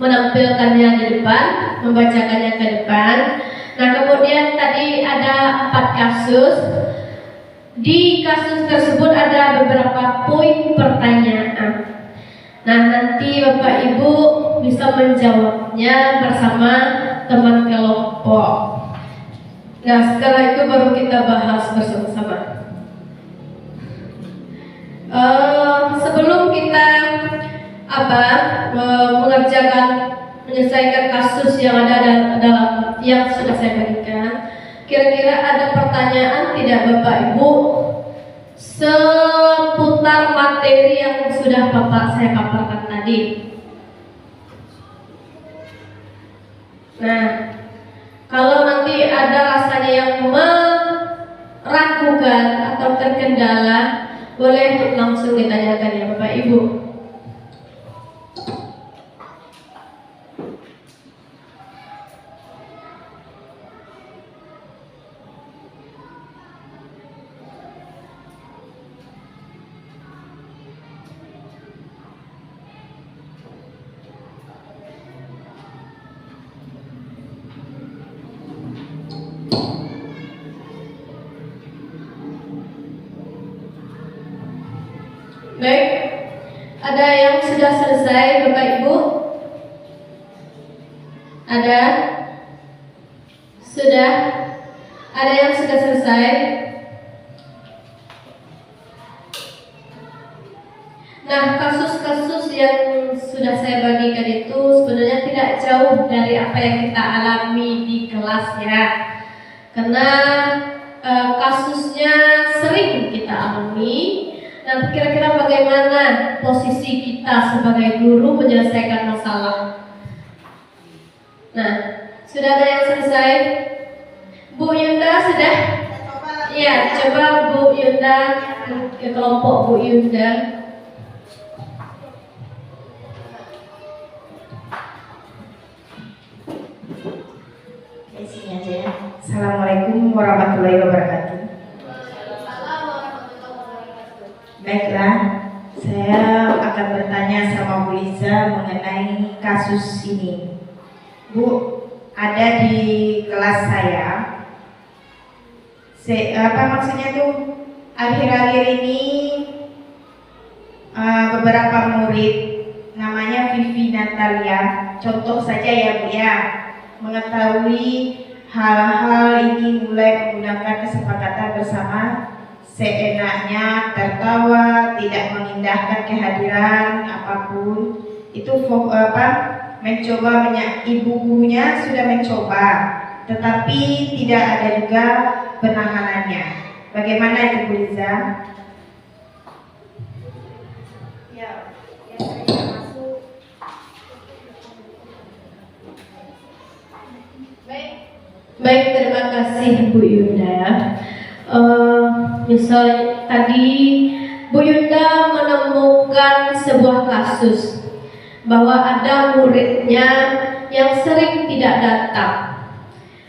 menampilkannya di depan, membacakannya ke depan. Nah, kemudian tadi ada 4 kasus. Di kasus tersebut ada beberapa poin pertanyaan. Nah, nanti Bapak Ibu bisa menjawabnya bersama teman kelompok. Nah, setelah itu baru kita bahas bersama-sama. Sebelum kita menyelesaikan kasus yang ada dalam yang sudah saya berikan, kira-kira ada pertanyaan tidak Bapak Ibu seputar materi yang sudah saya paparkan tadi? Nah, kalau nanti ada rasanya yang meragukan atau terkendala, boleh langsung ditanyakan ya Bapak Ibu. Baik, ada yang sudah selesai Bapak Ibu? Ada? Sudah? Ada yang sudah selesai? Nah, kasus-kasus yang sudah saya bagikan itu sebenarnya tidak jauh dari apa yang kita alami di kelas ya. Karena kasusnya sering kita alami. Dan kira-kira bagaimana posisi kita sebagai guru menyelesaikan masalah? Nah, sudah ada yang selesai? Bu Yunda sudah? Iya, coba Bu Yunda ke kelompok Bu Yunda. Sini aja ya. Assalamualaikum warahmatullahi wabarakatuh. Baiklah, saya akan bertanya sama Bu Liza mengenai kasus ini. Bu, ada di kelas saya, maksudnya tuh akhir-akhir ini beberapa murid, namanya Vivi Natalia, contoh saja ya Bu ya, mengetahui hal-hal ini mulai menggunakan kesepakatan bersama seenaknya, tertawa, tidak mengindahkan kehadiran apapun. Itu mencoba ibu gurunya sudah mencoba, tetapi tidak ada juga penanganannya. Bagaimana itu Bu Liza? Ya, yang saya masuk. Baik, terima kasih Bu Yunda. Misal tadi Bu Yunda menemukan sebuah kasus bahwa ada muridnya yang sering tidak datang.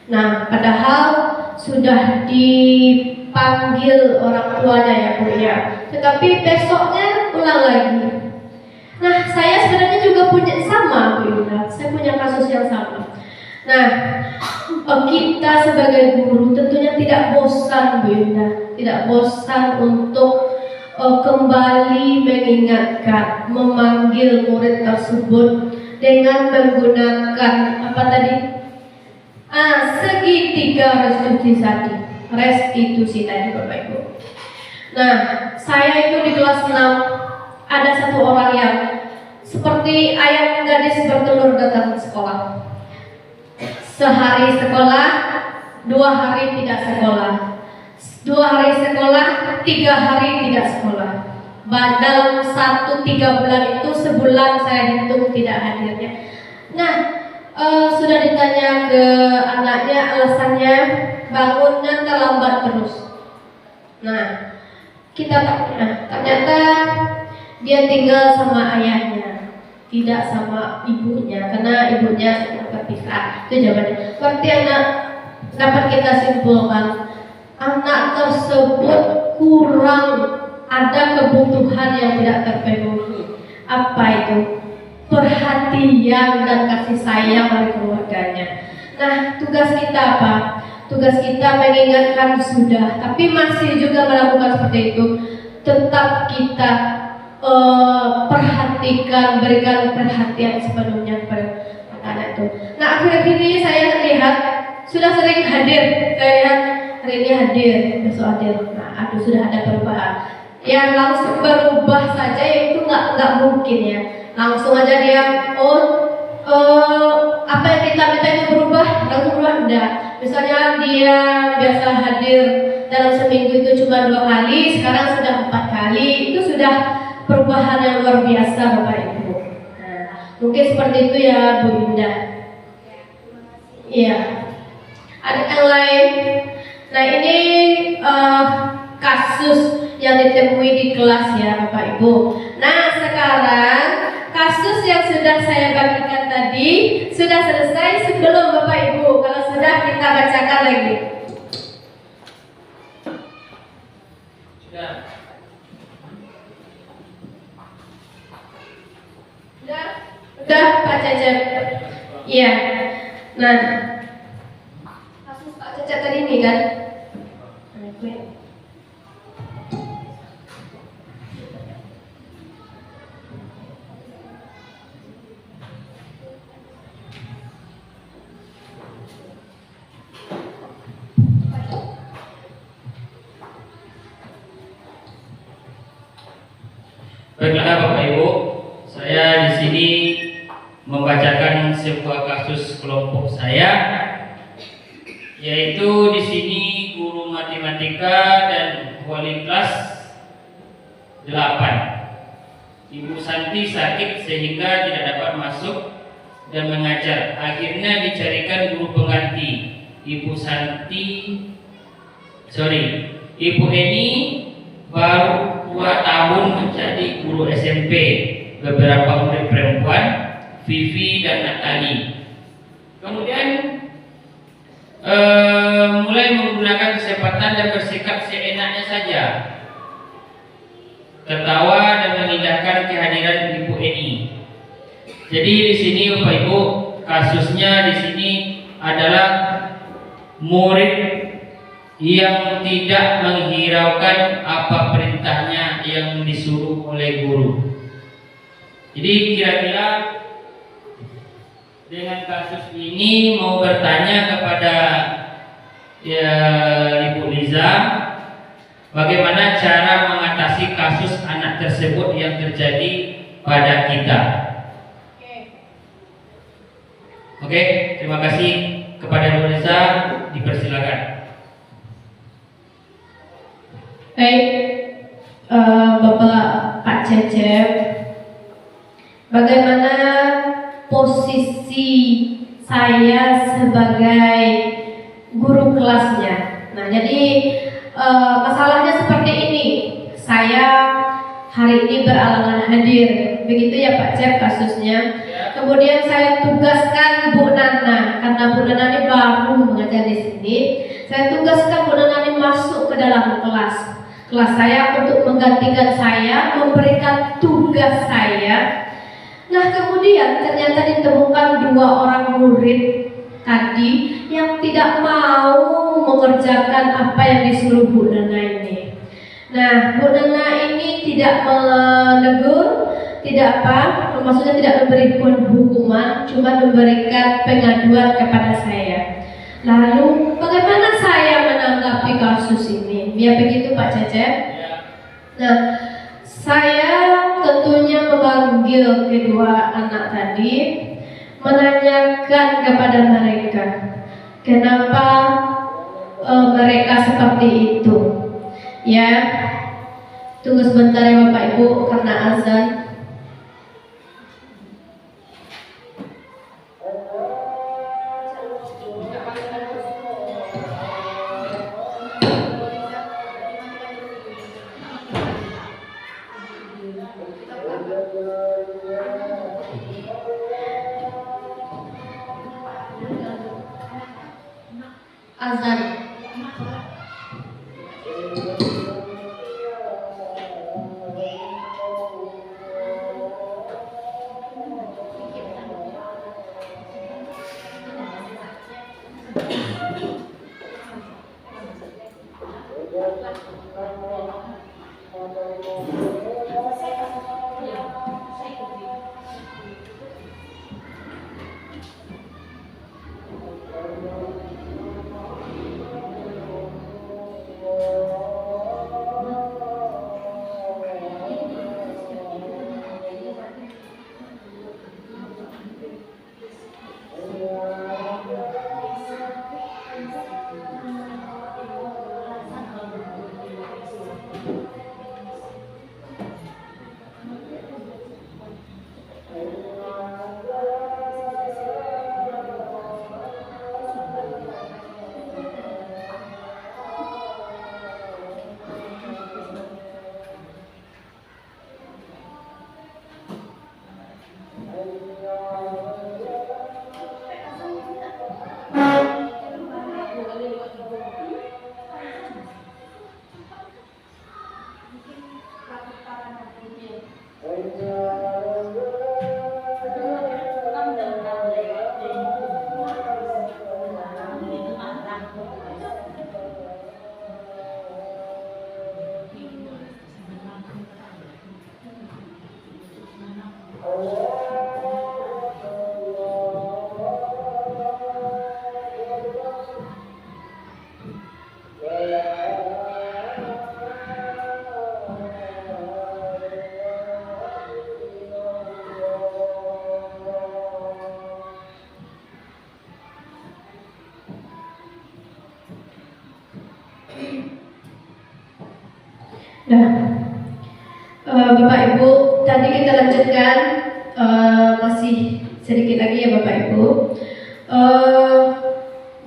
Nah, padahal sudah dipanggil orang tuanya ya Bu ya, tetapi besoknya ulang lagi. Nah, saya sebenarnya juga punya sama Bu Yunda. Saya punya kasus yang sama. Nah, kita sebagai guru tentunya tidak bosan Bu Yunda, tidak bosan untuk kembali mengingatkan, memanggil murid tersebut dengan menggunakan apa tadi? Segitiga restitusi tadi Bapak Ibu. Nah, saya itu di kelas 6 ada satu orang yang seperti ayam gadis bertelur datang ke sekolah. Sehari sekolah, 2 hari tidak sekolah. 2 hari sekolah, 3 hari tidak sekolah. Dalam 1-3 bulan itu, sebulan saya hitung tidak hadirnya. Nah, sudah ditanya ke anaknya, alasannya bangunnya terlambat terus. Nah, kita tanya, ternyata dia tinggal sama ayahnya, tidak sama ibunya, karena ibunya sudah berpisah. Itu jawabannya. Berarti anak dapat kita simpulkan, anak tersebut kurang ada kebutuhan yang tidak terpenuhi. Apa itu? Perhatian dan kasih sayang dari keluarganya. Nah, tugas kita apa? Tugas kita mengingatkan sudah, tapi masih juga melakukan seperti itu. Tetap kita perhatikan, berikan perhatian sepenuhnya kepada anak itu. Nah, akhir ini saya lihat sudah sering hadir. Saya lihat hari ini hadir, besok hadir. Nah, sudah ada perubahan. Yang langsung berubah saja itu nggak mungkin ya. Langsung aja dia apa yang kita minta itu berubah, langsung berubah enggak. Misalnya dia biasa hadir dalam seminggu itu cuma 2 kali, sekarang sudah 4 kali. Itu sudah perubahan yang luar biasa Bapak Ibu. Nah, mungkin seperti itu ya Bu Yunda. Iya. Ada yang lain? Nah, ini kasus yang ditemui di kelas ya Bapak Ibu. Nah, sekarang kasus yang sudah saya bagikan tadi sudah selesai sebelum Bapak Ibu. Kalau sudah, kita bacakan lagi. Sudah. Udah Pak Cecep. Iya. Nah, kasus Pak Cecep tadi ini kan. Baiklah Bapak Ibu, saya di sini membacakan sebuah kasus kelompok saya, yaitu di sini guru matematika dan wali kelas 8. Ibu Santi sakit sehingga tidak dapat masuk dan mengajar. Akhirnya dicarikan guru pengganti. Ibu Eni baru 2 tahun menjadi guru SMP. Beberapa murid perempuan, Vivi dan Natali. Kemudian mulai menggunakan kesempatan dan bersikap seenaknya saja, tertawa dan mengindahkan kehadiran Ibu Eni. Jadi di sini Bapak Ibu, kasusnya di sini adalah murid yang tidak menghiraukan apa perintahnya yang disuruh oleh guru. Jadi kira-kira dengan kasus ini mau bertanya kepada Ibu Liza, Bagaimana cara mengatasi kasus anak tersebut yang terjadi pada kita? Oke, terima kasih kepada Nurisa, dipersilakan. Baik, Bapak Pak Cecep, bagaimana posisi saya sebagai guru kelasnya? Nah, jadi masalahnya seperti ini. Saya hari ini beralangan hadir, begitu ya Pak Cep kasusnya. Kemudian saya tugaskan Bu Nana, karena Bu Nana ini baru mengajar di sini. Saya tugaskan Bu Nana ini masuk ke dalam kelas saya untuk menggantikan saya, memberikan tugas saya. Nah, kemudian ternyata ditemukan 2 orang murid tadi yang tidak mau mengerjakan apa yang disuruh Bu Nana ini. Nah, Bu Nana ini tidak menegur, tidak maksudnya tidak memberikan hukuman, cuma memberikan pengaduan kepada saya. Lalu bagaimana saya menanggapi kasus ini? Ya begitu Pak Cecep. Nah, saya tentunya memanggil kedua anak tadi, menanyakan kepada mereka kenapa mereka seperti itu. Ya, tunggu sebentar ya Bapak Ibu karena azan. Azan. Nah, Bapak Ibu, tadi kita lanjutkan masih sedikit lagi ya Bapak Ibu.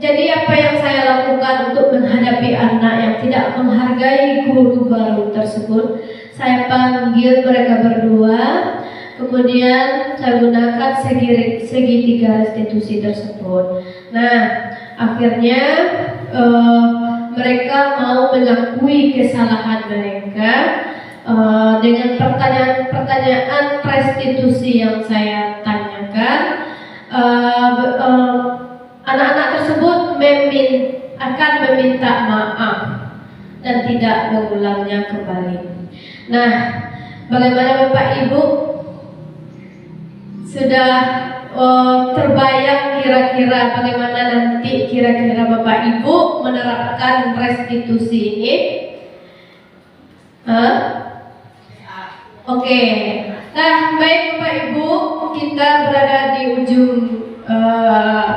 Jadi apa yang saya lakukan untuk menghadapi anak yang tidak menghargai guru baru tersebut, saya panggil mereka berdua, kemudian saya gunakan segitiga restitusi tersebut. Nah, akhirnya mereka mau mengakui kesalahan mereka dengan pertanyaan-pertanyaan restitusi yang saya tanyakan. Anak-anak tersebut akan meminta maaf dan tidak mengulangnya kembali. Nah, bagaimana Bapak Ibu? Sudah terbayang kira-kira bagaimana nanti kira-kira Bapak Ibu menerapkan restitusi ini? Hah? Oke. Nah, baik Bapak Ibu, kita berada di ujung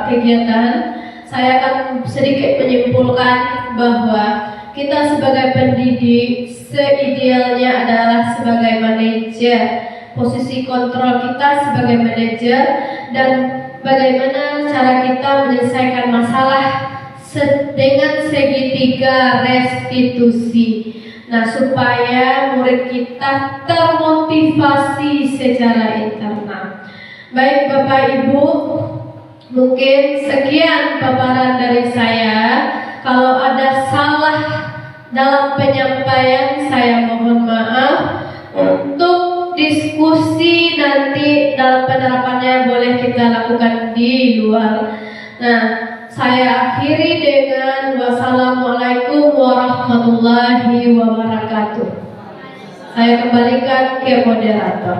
kegiatan. Saya akan sedikit menyimpulkan bahwa kita sebagai pendidik seidealnya adalah sebagai manajer. Posisi kontrol kita sebagai manajer dan bagaimana cara kita menyelesaikan masalah dengan segitiga restitusi. Nah, supaya murid kita termotivasi secara internal. Baik Bapak Ibu, mungkin sekian paparan dari saya. Kalau ada salah dalam penyampaian, saya mohon maaf. Untuk diskusi nanti dalam penerapannya boleh kita lakukan di luar. Nah, saya akhiri dengan wassalamualaikum warahmatullahi wabarakatuh. Saya kembalikan ke moderator.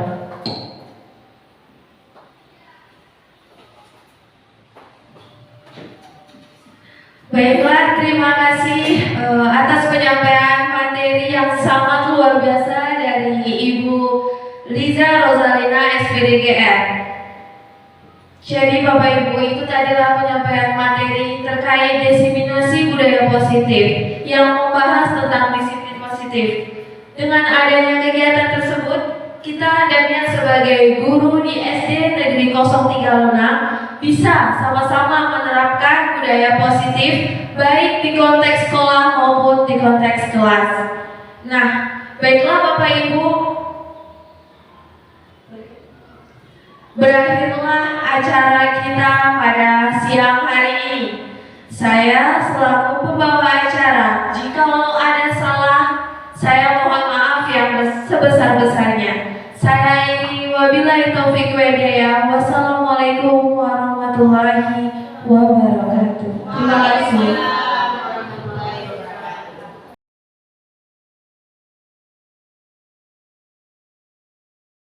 Baiklah, terima kasih atas penyampaian materi yang sangat luar biasa dari Ibu Liza Rosalina SPDGR. Jadi Bapak Ibu, itu tadilah penyampaian materi terkait diseminasi budaya positif yang membahas tentang disiplin positif. Dengan adanya kegiatan tersebut, kita adanya sebagai guru di SD Negeri 03 Lunang bisa sama-sama menerapkan budaya positif baik di konteks sekolah maupun di konteks kelas. Nah, baiklah Bapak Ibu, berakhirlah acara kita pada siang hari ini. Saya selaku pembawa acara, jikalau ada salah, saya mohon maaf yang sebesar-besarnya. Saya ini wabillahi taufik wa hidayah. Wassalamualaikum warahmatullahi wabarakatuh.